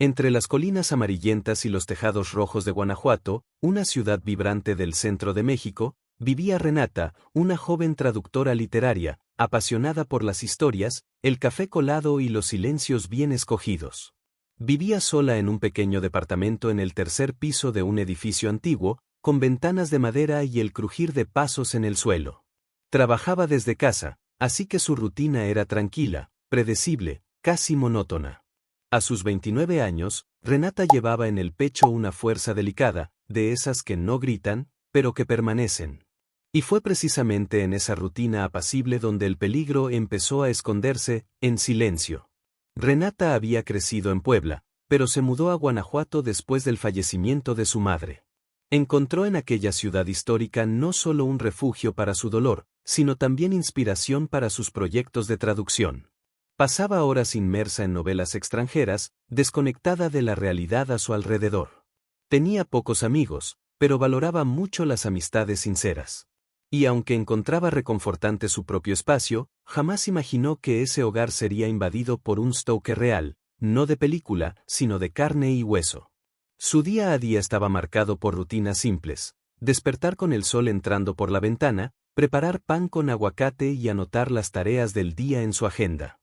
Entre las colinas amarillentas y los tejados rojos de Guanajuato, una ciudad vibrante del centro de México, vivía Renata, una joven traductora literaria, apasionada por las historias, el café colado y los silencios bien escogidos. Vivía sola en un pequeño departamento en el tercer piso de un edificio antiguo, con ventanas de madera y el crujir de pasos en el suelo. Trabajaba desde casa, así que su rutina era tranquila, predecible, casi monótona. A sus 29 años, Renata llevaba en el pecho una fuerza delicada, de esas que no gritan, pero que permanecen. Y fue precisamente en esa rutina apacible donde el peligro empezó a esconderse, en silencio. Renata había crecido en Puebla, pero se mudó a Guanajuato después del fallecimiento de su madre. Encontró en aquella ciudad histórica no solo un refugio para su dolor, sino también inspiración para sus proyectos de traducción. Pasaba horas inmersa en novelas extranjeras, desconectada de la realidad a su alrededor. Tenía pocos amigos, pero valoraba mucho las amistades sinceras. Y aunque encontraba reconfortante su propio espacio, jamás imaginó que ese hogar sería invadido por un Stoker real, no de película, sino de carne y hueso. Su día a día estaba marcado por rutinas simples: despertar con el sol entrando por la ventana, preparar pan con aguacate y anotar las tareas del día en su agenda.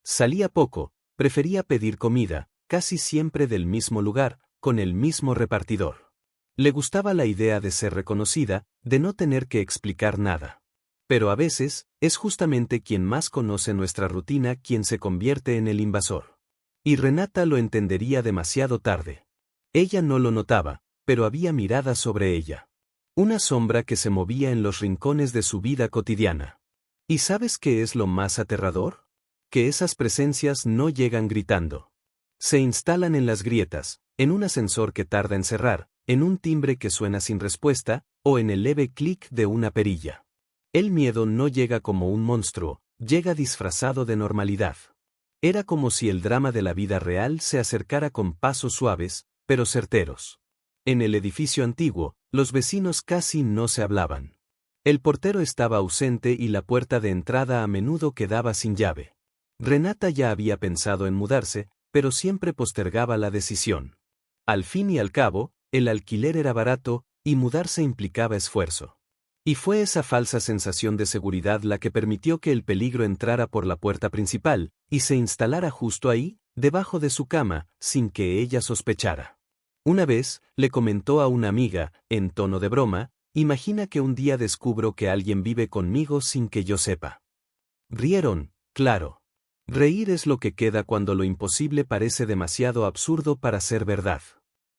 Salía poco, prefería pedir comida, casi siempre del mismo lugar, con el mismo repartidor. Le gustaba la idea de ser reconocida, de no tener que explicar nada. Pero a veces, es justamente quien más conoce nuestra rutina quien se convierte en el invasor. Y Renata lo entendería demasiado tarde. Ella no lo notaba, pero había miradas sobre ella. Una sombra que se movía en los rincones de su vida cotidiana. ¿Y sabes qué es lo más aterrador? Que esas presencias no llegan gritando. Se instalan en las grietas, en un ascensor que tarda en cerrar, en un timbre que suena sin respuesta, o en el leve clic de una perilla. El miedo no llega como un monstruo, llega disfrazado de normalidad. Era como si el drama de la vida real se acercara con pasos suaves, pero certeros. En el edificio antiguo, los vecinos casi no se hablaban. El portero estaba ausente y la puerta de entrada a menudo quedaba sin llave. Renata ya había pensado en mudarse, pero siempre postergaba la decisión. Al fin y al cabo, el alquiler era barato, y mudarse implicaba esfuerzo. Y fue esa falsa sensación de seguridad la que permitió que el peligro entrara por la puerta principal, y se instalara justo ahí, debajo de su cama, sin que ella sospechara. Una vez, le comentó a una amiga, en tono de broma: «Imagina que un día descubro que alguien vive conmigo sin que yo sepa». Rieron, claro. Reír es lo que queda cuando lo imposible parece demasiado absurdo para ser verdad.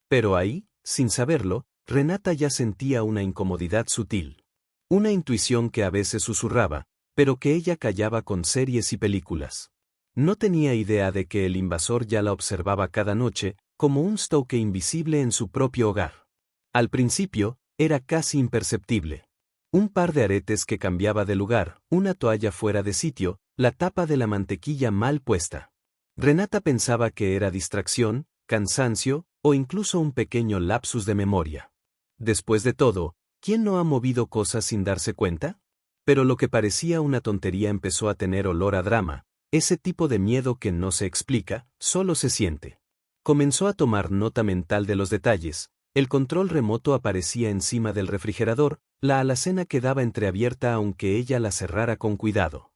Pero ahí, sin saberlo, Renata ya sentía una incomodidad sutil. Una intuición que a veces susurraba, pero que ella callaba con series y películas. No tenía idea de que el invasor ya la observaba cada noche, como un Stoker invisible en su propio hogar. Al principio, era casi imperceptible. Un par de aretes que cambiaba de lugar, una toalla fuera de sitio, la tapa de la mantequilla mal puesta. Renata pensaba que era distracción, cansancio, o incluso un pequeño lapsus de memoria. Después de todo, ¿quién no ha movido cosas sin darse cuenta? Pero lo que parecía una tontería empezó a tener olor a drama, ese tipo de miedo que no se explica, solo se siente. Comenzó a tomar nota mental de los detalles. El control remoto aparecía encima del refrigerador, la alacena quedaba entreabierta aunque ella la cerrara con cuidado.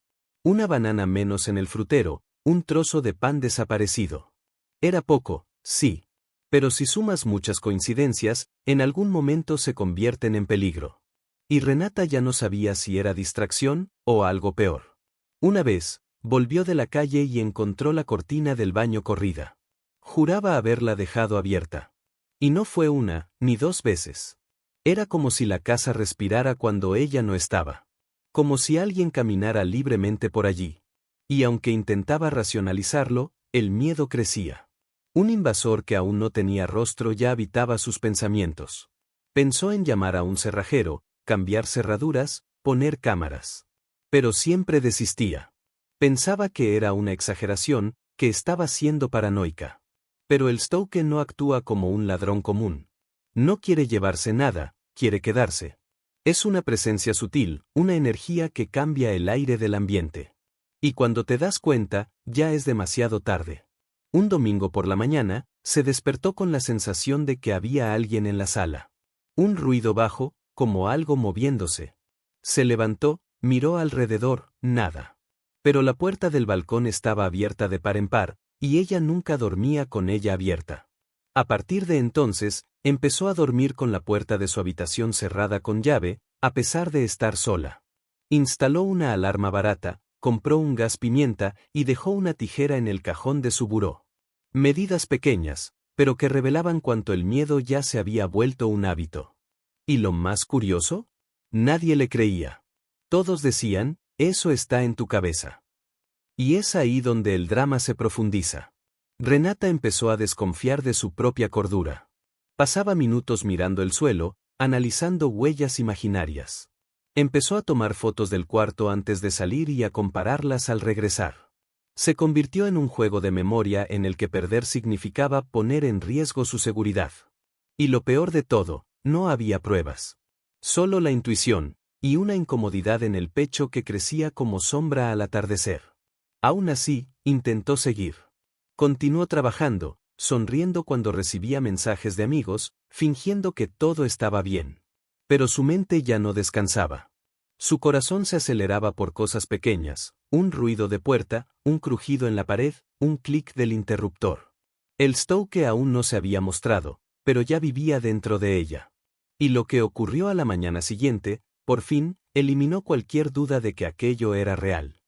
Una banana menos en el frutero, un trozo de pan desaparecido. Era poco, sí. Pero si sumas muchas coincidencias, en algún momento se convierten en peligro. Y Renata ya no sabía si era distracción, o algo peor. Una vez, volvió de la calle y encontró la cortina del baño corrida. Juraba haberla dejado abierta. Y no fue una, ni dos veces. Era como si la casa respirara cuando ella no estaba. Como si alguien caminara libremente por allí. Y aunque intentaba racionalizarlo, el miedo crecía. Un invasor que aún no tenía rostro ya habitaba sus pensamientos. Pensó en llamar a un cerrajero, cambiar cerraduras, poner cámaras. Pero siempre desistía. Pensaba que era una exageración, que estaba siendo paranoica. Pero el Stoker no actúa como un ladrón común. No quiere llevarse nada, quiere quedarse. Es una presencia sutil, una energía que cambia el aire del ambiente. Y cuando te das cuenta, ya es demasiado tarde. Un domingo por la mañana, se despertó con la sensación de que había alguien en la sala. Un ruido bajo, como algo moviéndose. Se levantó, miró alrededor, nada. Pero la puerta del balcón estaba abierta de par en par, y ella nunca dormía con ella abierta. A partir de entonces, empezó a dormir con la puerta de su habitación cerrada con llave, a pesar de estar sola. Instaló una alarma barata, compró un gas pimienta y dejó una tijera en el cajón de su buró. Medidas pequeñas, pero que revelaban cuánto el miedo ya se había vuelto un hábito. ¿Y lo más curioso? Nadie le creía. Todos decían, eso está en tu cabeza. Y es ahí donde el drama se profundiza. Renata empezó a desconfiar de su propia cordura. Pasaba minutos mirando el suelo, analizando huellas imaginarias. Empezó a tomar fotos del cuarto antes de salir y a compararlas al regresar. Se convirtió en un juego de memoria en el que perder significaba poner en riesgo su seguridad. Y lo peor de todo, no había pruebas. Solo la intuición, y una incomodidad en el pecho que crecía como sombra al atardecer. Aún así, intentó seguir. Continuó trabajando, sonriendo cuando recibía mensajes de amigos, fingiendo que todo estaba bien. Pero su mente ya no descansaba. Su corazón se aceleraba por cosas pequeñas, un ruido de puerta, un crujido en la pared, un clic del interruptor. El Stoke aún no se había mostrado, pero ya vivía dentro de ella. Y lo que ocurrió a la mañana siguiente, por fin, eliminó cualquier duda de que aquello era real.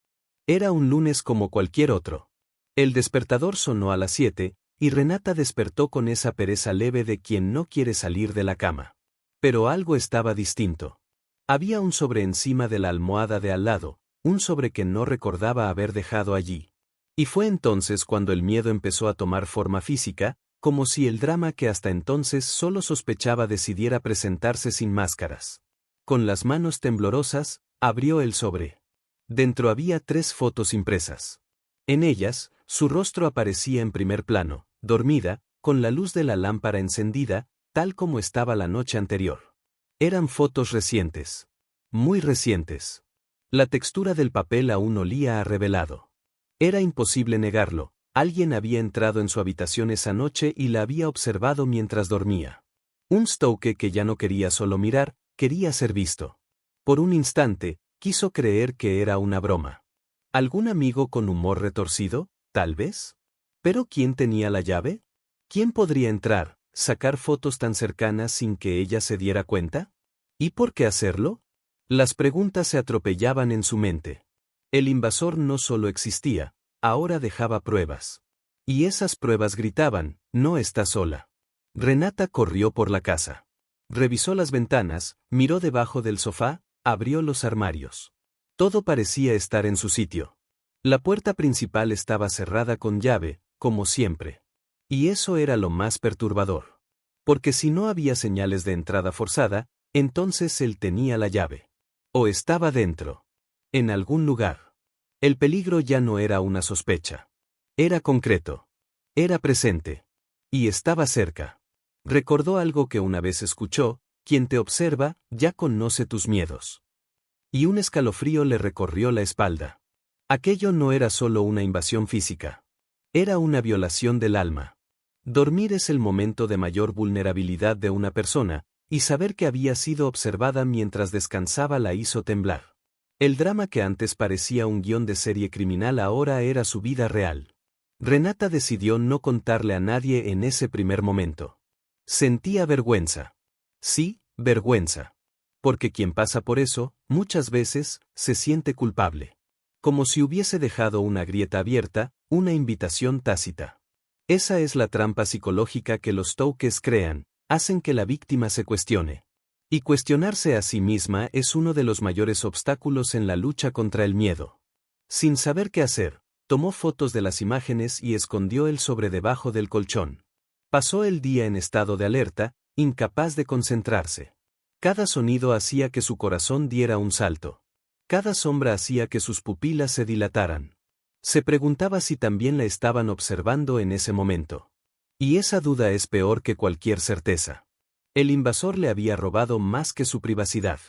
Era un lunes como cualquier otro. El despertador sonó a las 7, y Renata despertó con esa pereza leve de quien no quiere salir de la cama. Pero algo estaba distinto. Había un sobre encima de la almohada de al lado, un sobre que no recordaba haber dejado allí. Y fue entonces cuando el miedo empezó a tomar forma física, como si el drama que hasta entonces solo sospechaba decidiera presentarse sin máscaras. Con las manos temblorosas, abrió el sobre. Dentro había 3 fotos impresas. En ellas, su rostro aparecía en primer plano, dormida, con la luz de la lámpara encendida, tal como estaba la noche anterior. Eran fotos recientes. Muy recientes. La textura del papel aún olía a revelado. Era imposible negarlo, alguien había entrado en su habitación esa noche y la había observado mientras dormía. Un Stoke que ya no quería solo mirar, quería ser visto. Por un instante, quiso creer que era una broma. ¿Algún amigo con humor retorcido, tal vez? ¿Pero quién tenía la llave? ¿Quién podría entrar, sacar fotos tan cercanas sin que ella se diera cuenta? ¿Y por qué hacerlo? Las preguntas se atropellaban en su mente. El invasor no solo existía, ahora dejaba pruebas. Y esas pruebas gritaban, no está sola. Renata corrió por la casa. Revisó las ventanas, miró debajo del sofá, abrió los armarios. Todo parecía estar en su sitio. La puerta principal estaba cerrada con llave, como siempre. Y eso era lo más perturbador. Porque si no había señales de entrada forzada, entonces él tenía la llave. O estaba dentro. En algún lugar. El peligro ya no era una sospecha. Era concreto. Era presente. Y estaba cerca. Recordó algo que una vez escuchó, quien te observa, ya conoce tus miedos. Y un escalofrío le recorrió la espalda. Aquello no era solo una invasión física. Era una violación del alma. Dormir es el momento de mayor vulnerabilidad de una persona, y saber que había sido observada mientras descansaba la hizo temblar. El drama que antes parecía un guión de serie criminal ahora era su vida real. Renata decidió no contarle a nadie en ese primer momento. Sentía vergüenza. Sí, vergüenza. Porque quien pasa por eso, muchas veces, se siente culpable. Como si hubiese dejado una grieta abierta, una invitación tácita. Esa es la trampa psicológica que los Stokes crean, hacen que la víctima se cuestione. Y cuestionarse a sí misma es uno de los mayores obstáculos en la lucha contra el miedo. Sin saber qué hacer, tomó fotos de las imágenes y escondió el sobre debajo del colchón. Pasó el día en estado de alerta, incapaz de concentrarse. Cada sonido hacía que su corazón diera un salto. Cada sombra hacía que sus pupilas se dilataran. Se preguntaba si también la estaban observando en ese momento. Y esa duda es peor que cualquier certeza. El invasor le había robado más que su privacidad.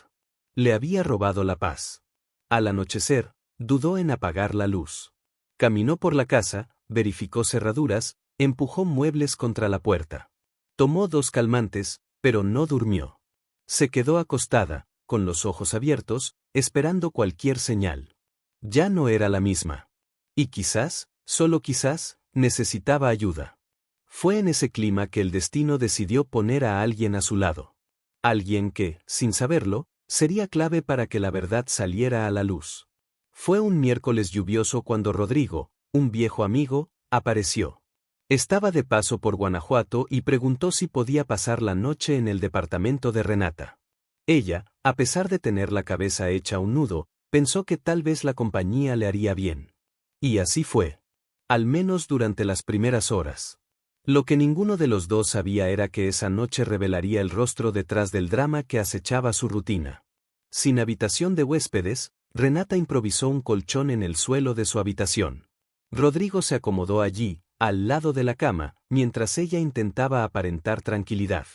Le había robado la paz. Al anochecer, dudó en apagar la luz. Caminó por la casa, verificó cerraduras, empujó muebles contra la puerta. Tomó 2 calmantes, pero no durmió. Se quedó acostada, con los ojos abiertos, esperando cualquier señal. Ya no era la misma. Y quizás, solo quizás, necesitaba ayuda. Fue en ese clima que el destino decidió poner a alguien a su lado. Alguien que, sin saberlo, sería clave para que la verdad saliera a la luz. Fue un miércoles lluvioso cuando Rodrigo, un viejo amigo, apareció. Estaba de paso por Guanajuato y preguntó si podía pasar la noche en el departamento de Renata. Ella, a pesar de tener la cabeza hecha un nudo, pensó que tal vez la compañía le haría bien. Y así fue. Al menos durante las primeras horas. Lo que ninguno de los dos sabía era que esa noche revelaría el rostro detrás del drama que acechaba su rutina. Sin habitación de huéspedes, Renata improvisó un colchón en el suelo de su habitación. Rodrigo se acomodó allí, al lado de la cama, mientras ella intentaba aparentar tranquilidad.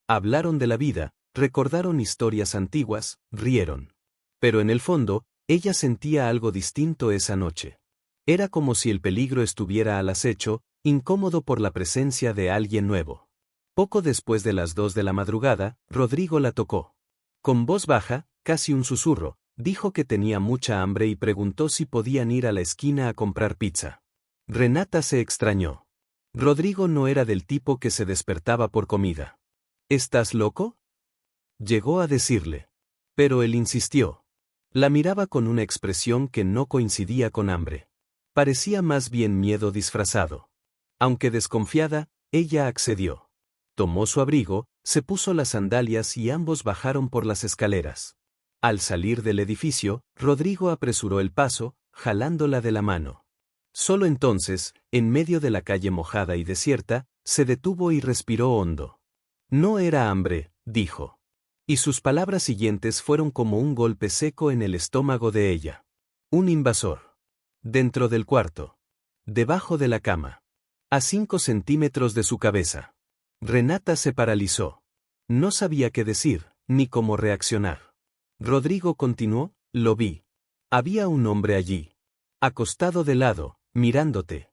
Hablaron de la vida, recordaron historias antiguas, rieron. Pero en el fondo, ella sentía algo distinto esa noche. Era como si el peligro estuviera al acecho, incómodo por la presencia de alguien nuevo. Poco después de las 2 de la madrugada, Rodrigo la tocó. Con voz baja, casi un susurro, dijo que tenía mucha hambre y preguntó si podían ir a la esquina a comprar pizza. Renata se extrañó. Rodrigo no era del tipo que se despertaba por comida. ¿Estás loco?, llegó a decirle. Pero él insistió. La miraba con una expresión que no coincidía con hambre. Parecía más bien miedo disfrazado. Aunque desconfiada, ella accedió. Tomó su abrigo, se puso las sandalias y ambos bajaron por las escaleras. Al salir del edificio, Rodrigo apresuró el paso, jalándola de la mano. Solo entonces, en medio de la calle mojada y desierta, se detuvo y respiró hondo. No era hambre, dijo. Y sus palabras siguientes fueron como un golpe seco en el estómago de ella. Un invasor. Dentro del cuarto. Debajo de la cama. A 5 centímetros de su cabeza. Renata se paralizó. No sabía qué decir, ni cómo reaccionar. Rodrigo continuó, lo vi. Había un hombre allí. Acostado de lado, mirándote.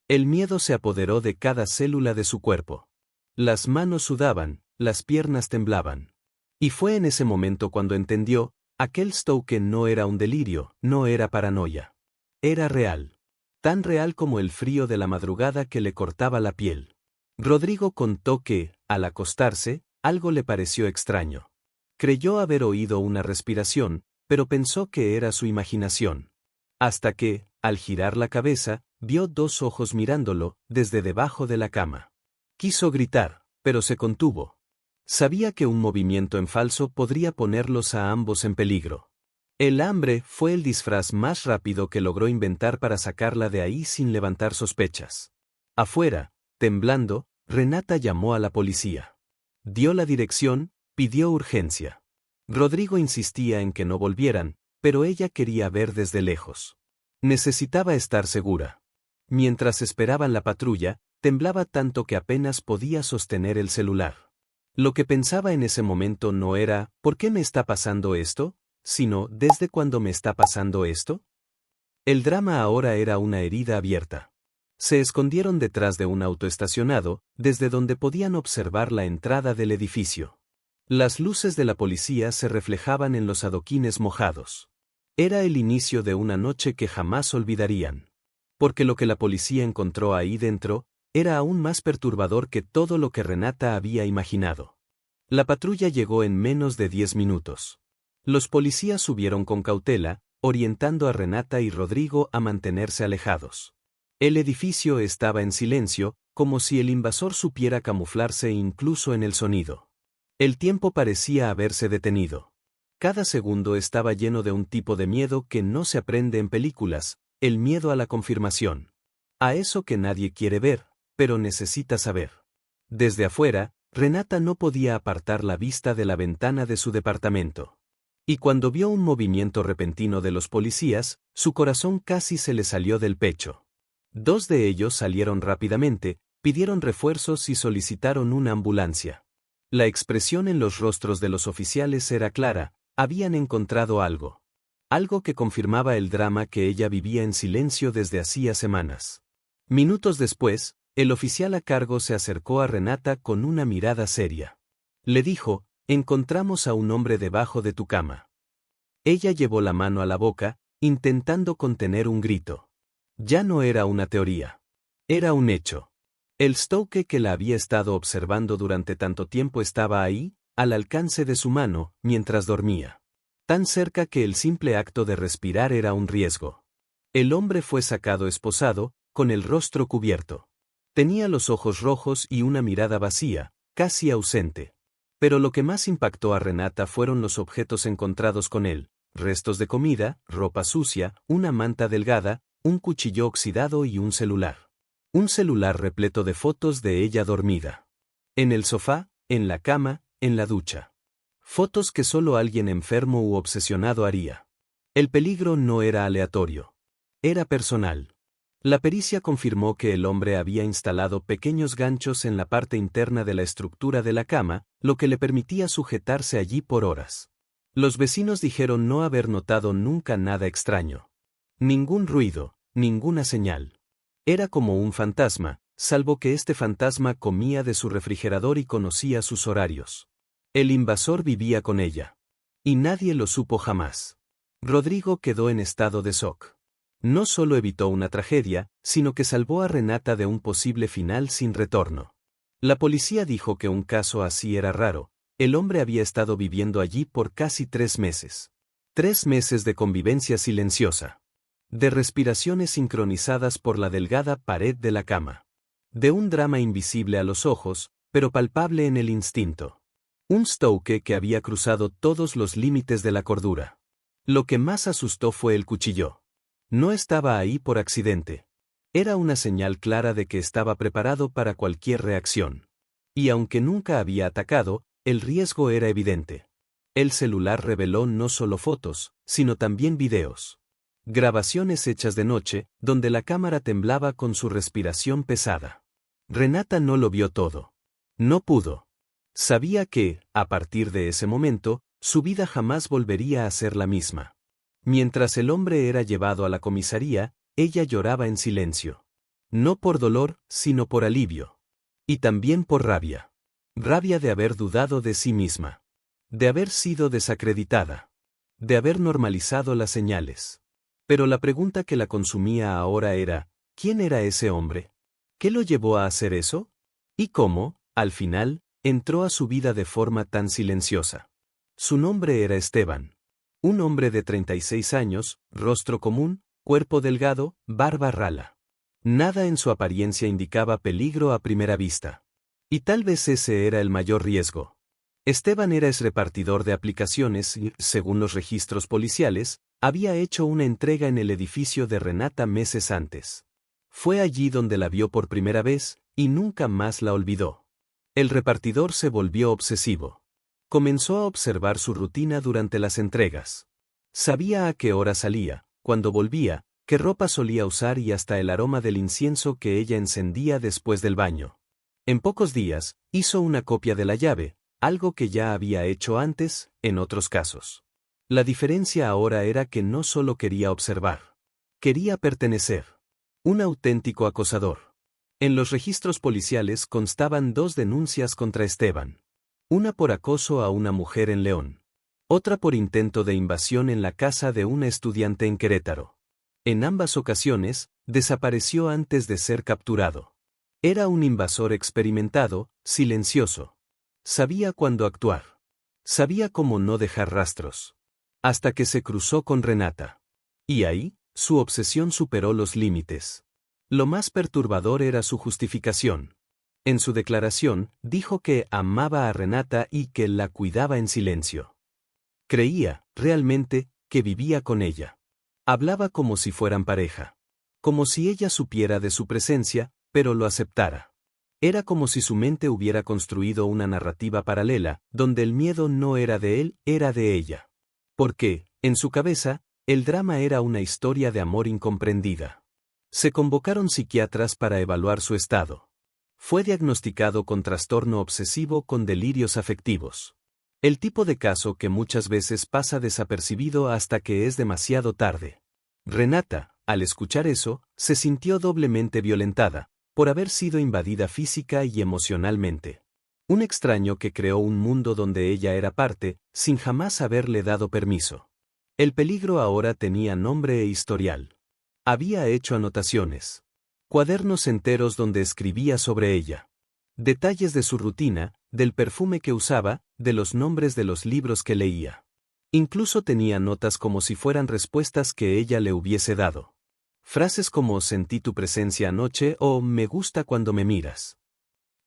El miedo se apoderó de cada célula de su cuerpo. Las manos sudaban, las piernas temblaban. Y fue en ese momento cuando entendió, aquel Stoke no era un delirio, no era paranoia. Era real. Tan real como el frío de la madrugada que le cortaba la piel. Rodrigo contó que, al acostarse, algo le pareció extraño. Creyó haber oído una respiración, pero pensó que era su imaginación. Hasta que, al girar la cabeza, vio 2 ojos mirándolo, desde debajo de la cama. Quiso gritar, pero se contuvo. Sabía que un movimiento en falso podría ponerlos a ambos en peligro. El hambre fue el disfraz más rápido que logró inventar para sacarla de ahí sin levantar sospechas. Afuera, temblando, Renata llamó a la policía. Dio la dirección, pidió urgencia. Rodrigo insistía en que no volvieran, pero ella quería ver desde lejos. Necesitaba estar segura. Mientras esperaban la patrulla, temblaba tanto que apenas podía sostener el celular. Lo que pensaba en ese momento no era, ¿por qué me está pasando esto?, sino, ¿desde cuándo me está pasando esto? El drama ahora era una herida abierta. Se escondieron detrás de un auto estacionado, desde donde podían observar la entrada del edificio. Las luces de la policía se reflejaban en los adoquines mojados. Era el inicio de una noche que jamás olvidarían. Porque lo que la policía encontró ahí dentro, era aún más perturbador que todo lo que Renata había imaginado. La patrulla llegó en menos de 10 minutos. Los policías subieron con cautela, orientando a Renata y Rodrigo a mantenerse alejados. El edificio estaba en silencio, como si el invasor supiera camuflarse incluso en el sonido. El tiempo parecía haberse detenido. Cada segundo estaba lleno de un tipo de miedo que no se aprende en películas, el miedo a la confirmación. A eso que nadie quiere ver, pero necesita saber. Desde afuera, Renata no podía apartar la vista de la ventana de su departamento. Y cuando vio un movimiento repentino de los policías, su corazón casi se le salió del pecho. 2 de ellos salieron rápidamente, pidieron refuerzos y solicitaron una ambulancia. La expresión en los rostros de los oficiales era clara, habían encontrado algo. Algo que confirmaba el drama que ella vivía en silencio desde hacía semanas. Minutos después, el oficial a cargo se acercó a Renata con una mirada seria. Le dijo: encontramos a un hombre debajo de tu cama. Ella llevó la mano a la boca, intentando contener un grito. Ya no era una teoría. Era un hecho. El Stoke que la había estado observando durante tanto tiempo estaba ahí, al alcance de su mano, mientras dormía. Tan cerca que el simple acto de respirar era un riesgo. El hombre fue sacado esposado, con el rostro cubierto. Tenía los ojos rojos y una mirada vacía, casi ausente. Pero lo que más impactó a Renata fueron los objetos encontrados con él: restos de comida, ropa sucia, una manta delgada, un cuchillo oxidado y un celular. Un celular repleto de fotos de ella dormida. En el sofá, en la cama, en la ducha. Fotos que solo alguien enfermo u obsesionado haría. El peligro no era aleatorio. Era personal. La pericia confirmó que el hombre había instalado pequeños ganchos en la parte interna de la estructura de la cama, lo que le permitía sujetarse allí por horas. Los vecinos dijeron no haber notado nunca nada extraño. Ningún ruido, ninguna señal. Era como un fantasma, salvo que este fantasma comía de su refrigerador y conocía sus horarios. El invasor vivía con ella. Y nadie lo supo jamás. Rodrigo quedó en estado de shock. No solo evitó una tragedia, sino que salvó a Renata de un posible final sin retorno. La policía dijo que un caso así era raro. El hombre había estado viviendo allí por casi 3 meses. 3 meses de convivencia silenciosa. De respiraciones sincronizadas por la delgada pared de la cama. De un drama invisible a los ojos, pero palpable en el instinto. Un Stoke que había cruzado todos los límites de la cordura. Lo que más asustó fue el cuchillo. No estaba ahí por accidente. Era una señal clara de que estaba preparado para cualquier reacción. Y aunque nunca había atacado, el riesgo era evidente. El celular reveló no solo fotos, sino también videos. Grabaciones hechas de noche, donde la cámara temblaba con su respiración pesada. Renata no lo vio todo. No pudo. Sabía que, a partir de ese momento, su vida jamás volvería a ser la misma. Mientras el hombre era llevado a la comisaría, ella lloraba en silencio. No por dolor, sino por alivio. Y también por rabia. Rabia de haber dudado de sí misma. De haber sido desacreditada. De haber normalizado las señales. Pero la pregunta que la consumía ahora era: ¿quién era ese hombre? ¿Qué lo llevó a hacer eso? ¿Y cómo, al final, entró a su vida de forma tan silenciosa? Su nombre era Esteban. Un hombre de 36 años, rostro común, cuerpo delgado, barba rala. Nada en su apariencia indicaba peligro a primera vista. Y tal vez ese era el mayor riesgo. Esteban era repartidor de aplicaciones y, según los registros policiales, había hecho una entrega en el edificio de Renata meses antes. Fue allí donde la vio por primera vez, y nunca más la olvidó. El repartidor se volvió obsesivo. Comenzó a observar su rutina durante las entregas. Sabía a qué hora salía, cuándo volvía, qué ropa solía usar y hasta el aroma del incienso que ella encendía después del baño. En pocos días, hizo una copia de la llave, algo que ya había hecho antes, en otros casos. La diferencia ahora era que no solo quería observar. Quería pertenecer. Un auténtico acosador. En los registros policiales constaban 2 denuncias contra Esteban. Una por acoso a una mujer en León. Otra por intento de invasión en la casa de una estudiante en Querétaro. En ambas ocasiones, desapareció antes de ser capturado. Era un invasor experimentado, silencioso. Sabía cuándo actuar. Sabía cómo no dejar rastros. Hasta que se cruzó con Renata. Y ahí, su obsesión superó los límites. Lo más perturbador era su justificación. En su declaración, dijo que amaba a Renata y que la cuidaba en silencio. Creía, realmente, que vivía con ella. Hablaba como si fueran pareja. Como si ella supiera de su presencia, pero lo aceptara. Era como si su mente hubiera construido una narrativa paralela, donde el miedo no era de él, era de ella. Porque, en su cabeza, el drama era una historia de amor incomprendida. Se convocaron psiquiatras para evaluar su estado. Fue diagnosticado con trastorno obsesivo con delirios afectivos. El tipo de caso que muchas veces pasa desapercibido hasta que es demasiado tarde. Renata, Al escuchar eso, se sintió doblemente violentada, por haber sido invadida física y emocionalmente. Un extraño que creó un mundo donde ella era parte, sin jamás haberle dado permiso. El peligro ahora tenía nombre e historial. Había hecho anotaciones. Cuadernos enteros donde escribía sobre ella. Detalles de su rutina, del perfume que usaba, de los nombres de los libros que leía. Incluso tenía notas como si fueran respuestas que ella le hubiese dado. Frases como sentí tu presencia anoche o me gusta cuando me miras.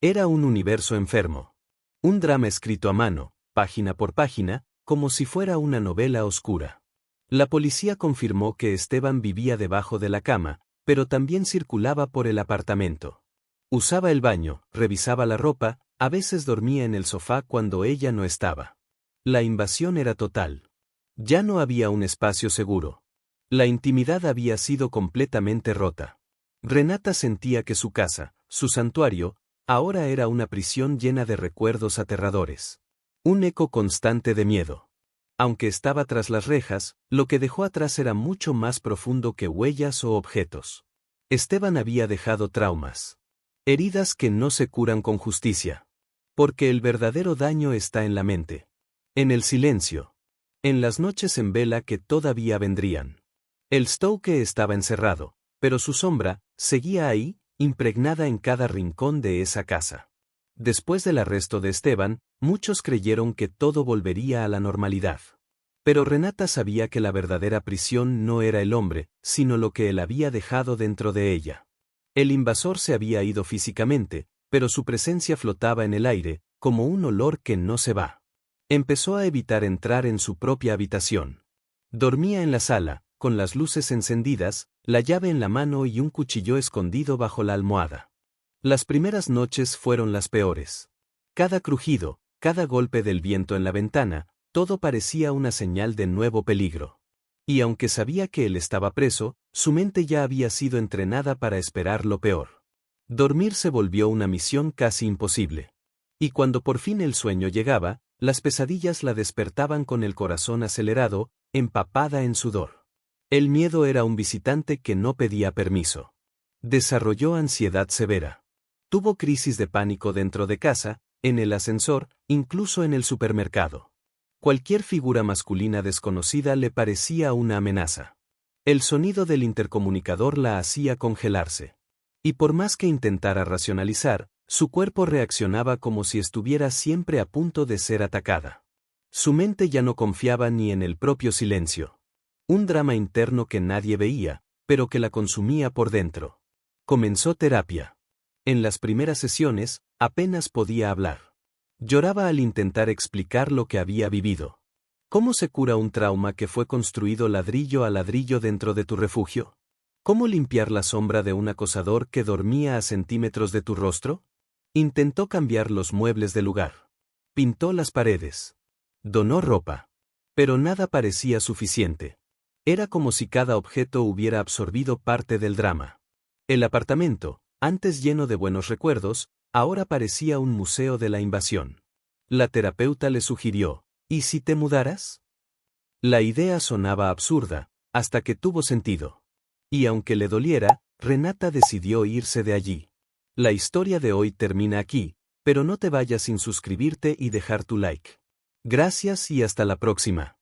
Era un universo enfermo. Un drama escrito a mano, página por página, como si fuera una novela oscura. La policía confirmó que Esteban vivía debajo de la cama, pero también circulaba por el apartamento. Usaba el baño, revisaba la ropa, a veces dormía en el sofá cuando ella no estaba. La invasión era total. Ya no había un espacio seguro. La intimidad había sido completamente rota. Renata sentía que su casa, su santuario, ahora era una prisión llena de recuerdos aterradores. Un eco constante de miedo. Aunque estaba tras las rejas, lo que dejó atrás era mucho más profundo que huellas o objetos. Esteban había dejado traumas. Heridas que no se curan con justicia. Porque el verdadero daño está en la mente. En el silencio. En las noches en vela que todavía vendrían. El Stoke estaba encerrado, pero su sombra seguía ahí, impregnada en cada rincón de esa casa. Después del arresto de Esteban, muchos creyeron que todo volvería a la normalidad. Pero Renata sabía que la verdadera prisión no era el hombre, sino lo que él había dejado dentro de ella. El invasor se había ido físicamente, pero su presencia flotaba en el aire, como un olor que no se va. Empezó a evitar entrar en su propia habitación. Dormía en la sala, con las luces encendidas, la llave en la mano y un cuchillo escondido bajo la almohada. Las primeras noches fueron las peores. Cada crujido, cada golpe del viento en la ventana, todo parecía una señal de nuevo peligro. Y aunque sabía que él estaba preso, su mente ya había sido entrenada para esperar lo peor. Dormir se volvió una misión casi imposible. Y cuando por fin el sueño llegaba, las pesadillas la despertaban con el corazón acelerado, empapada en sudor. El miedo era un visitante que no pedía permiso. Desarrolló ansiedad severa. Tuvo crisis de pánico dentro de casa, en el ascensor, incluso en el supermercado. Cualquier figura masculina desconocida le parecía una amenaza. El sonido del intercomunicador la hacía congelarse. Y por más que intentara racionalizar, su cuerpo reaccionaba como si estuviera siempre a punto de ser atacada. Su mente ya no confiaba ni en el propio silencio. Un drama interno que nadie veía, pero que la consumía por dentro. Comenzó terapia. En las primeras sesiones, apenas podía hablar. Lloraba al intentar explicar lo que había vivido. ¿Cómo se cura un trauma que fue construido ladrillo a ladrillo dentro de tu refugio? ¿Cómo limpiar la sombra de un acosador que dormía a centímetros de tu rostro? Intentó cambiar los muebles del lugar. Pintó las paredes. Donó ropa. Pero nada parecía suficiente. Era como si cada objeto hubiera absorbido parte del drama. El apartamento, antes lleno de buenos recuerdos, ahora parecía un museo de la invasión. La terapeuta le sugirió, ¿y si te mudaras? La idea sonaba absurda, hasta que tuvo sentido. Y aunque le doliera, Renata decidió irse de allí. La historia de hoy termina aquí, pero no te vayas sin suscribirte y dejar tu like. Gracias y hasta la próxima.